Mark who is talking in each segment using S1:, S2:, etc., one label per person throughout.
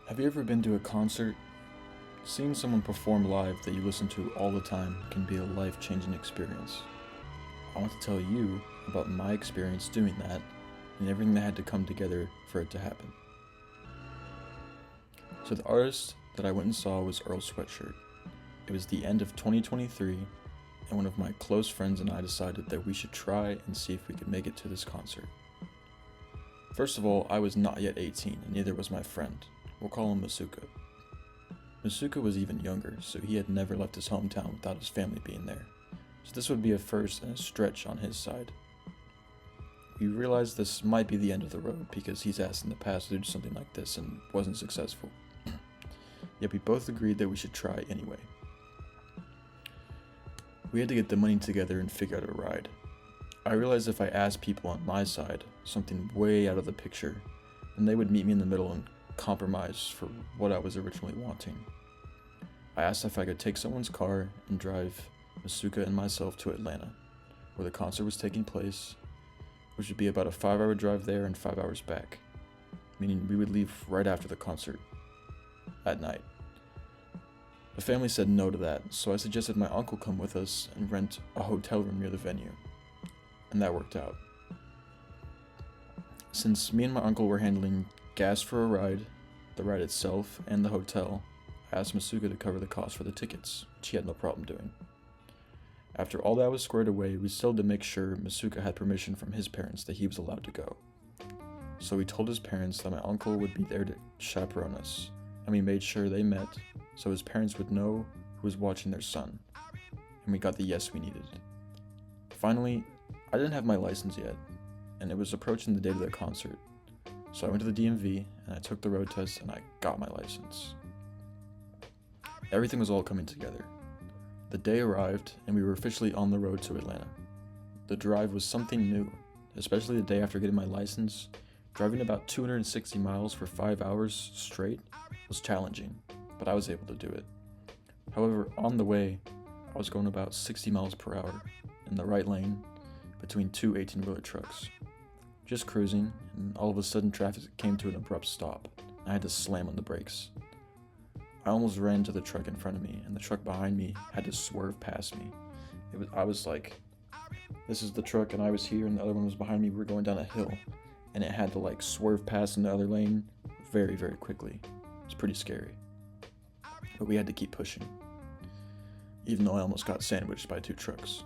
S1: Have you ever been to a concert? Seeing someone perform live that you listen to all the time can be a life-changing experience. I want to tell you about my experience doing that and everything that had to come together for it to happen. So the artist that I went and saw was Earl Sweatshirt. It was the end of 2023, and one of my close friends and I decided that we should try and see if we could make it to this concert. First of all, I was not yet 18, and neither was my friend. We'll call him Masuka. Masuka was even younger, so he had never left his hometown without his family being there. So this would be a first and a stretch on his side. We realized this might be the end of the road because he's asked in the past to do something like this and wasn't successful. Yet we both agreed that we should try anyway. We had to get the money together and figure out a ride. I realized if I asked people on my side something way out of the picture, then they would meet me in the middle and compromise for what I was originally wanting. I asked if I could take someone's car and drive Masuka and myself to Atlanta, where the concert was taking place, which would be about a 5-hour drive there and 5 hours back, meaning we would leave right after the concert at night. The family said no to that, so I suggested my uncle come with us and rent a hotel room near the venue, and that worked out. Since me and my uncle were handling gas for a ride, the ride itself, and the hotel, I asked Masuka to cover the cost for the tickets, which he had no problem doing. After all that was squared away, we still had to make sure Masuka had permission from his parents that he was allowed to go. So we told his parents that my uncle would be there to chaperone us, and we made sure they met so his parents would know who was watching their son, and we got the yes we needed. Finally, I didn't have my license yet, and it was approaching the date of the concert, so I went to the DMV and I took the road test and I got my license. Everything was all coming together. The day arrived and we were officially on the road to Atlanta. The drive was something new, especially the day after getting my license. Driving about 260 miles for 5 hours straight was challenging, but I was able to do it. However, on the way, I was going about 60 miles per hour in the right lane between two 18-wheeler trucks. Just cruising, and all of a sudden traffic came to an abrupt stop. I had to slam on the brakes. I almost ran into the truck in front of me, and the truck behind me had to swerve past me. I was like, this is the truck, and I was here, and the other one was behind me. We were going down a hill, and it had to swerve past in the other lane very, very quickly. It was pretty scary. But we had to keep pushing, even though I almost got sandwiched by two trucks.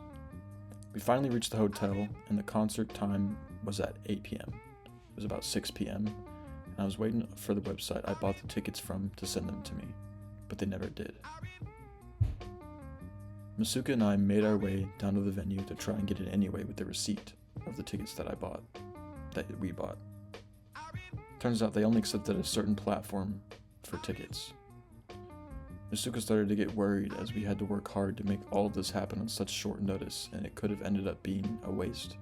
S1: We finally reached the hotel, and the concert time was at 8 p.m. It was about 6 p.m., and I was waiting for the website I bought the tickets from to send them to me, but they never did. Masuka and I made our way down to the venue to try and get in anyway with the receipt of the tickets that we bought. Turns out they only accepted a certain platform for tickets. Masuka started to get worried as we had to work hard to make all of this happen on such short notice, and it could have ended up being a waste.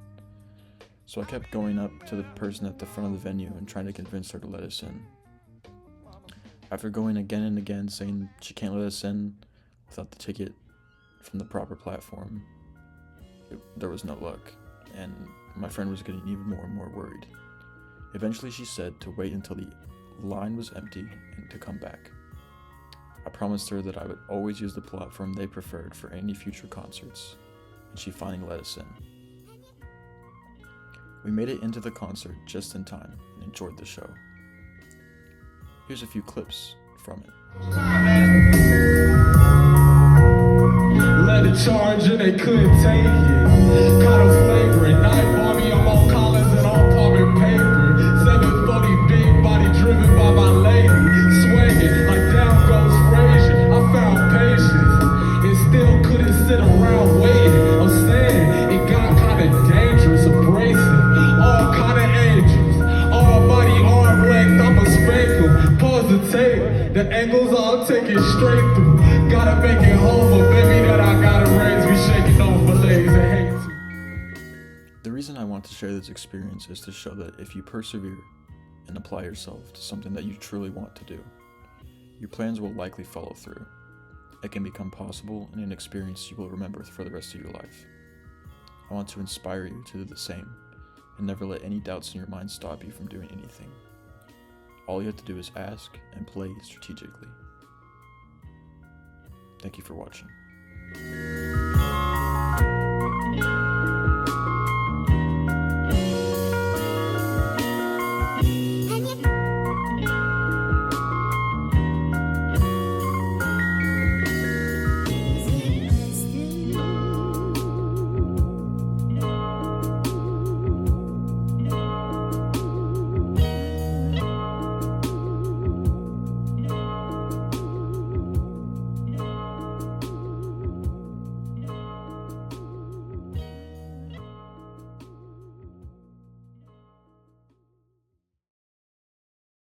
S1: So I kept going up to the person at the front of the venue and trying to convince her to let us in. After going again and again saying she can't let us in without the ticket from the proper platform, there was no luck, and my friend was getting even more and more worried. Eventually she said to wait until the line was empty and to come back. I promised her that I would always use the platform they preferred for any future concerts, and she finally let us in. We made it into the concert just in time and enjoyed the show. Here's a few clips from it.
S2: Led a charge and they couldn't take it. Caught a flagrant night bomb, I'm on collars and on carbon paper. 740 big body driven by my lady. Swinging like down goes Frazier. I found patience and still couldn't sit around waiting. I'm saying it got kinda dangerous, abrasive. All kinda angels, all body arm length, I'ma spank them. Pause the tape, the angles all taken straight through. Gotta make it home, but baby that I gotta raise me shaking off my legs and hate.
S1: The reason I want to share this experience is to show that if you persevere and apply yourself to something that you truly want to do, your plans will likely follow through. It can become possible and an experience you will remember for the rest of your life. I want to inspire you to do the same and never let any doubts in your mind stop you from doing anything. all you have to do is ask and play strategically. Thank you for watching.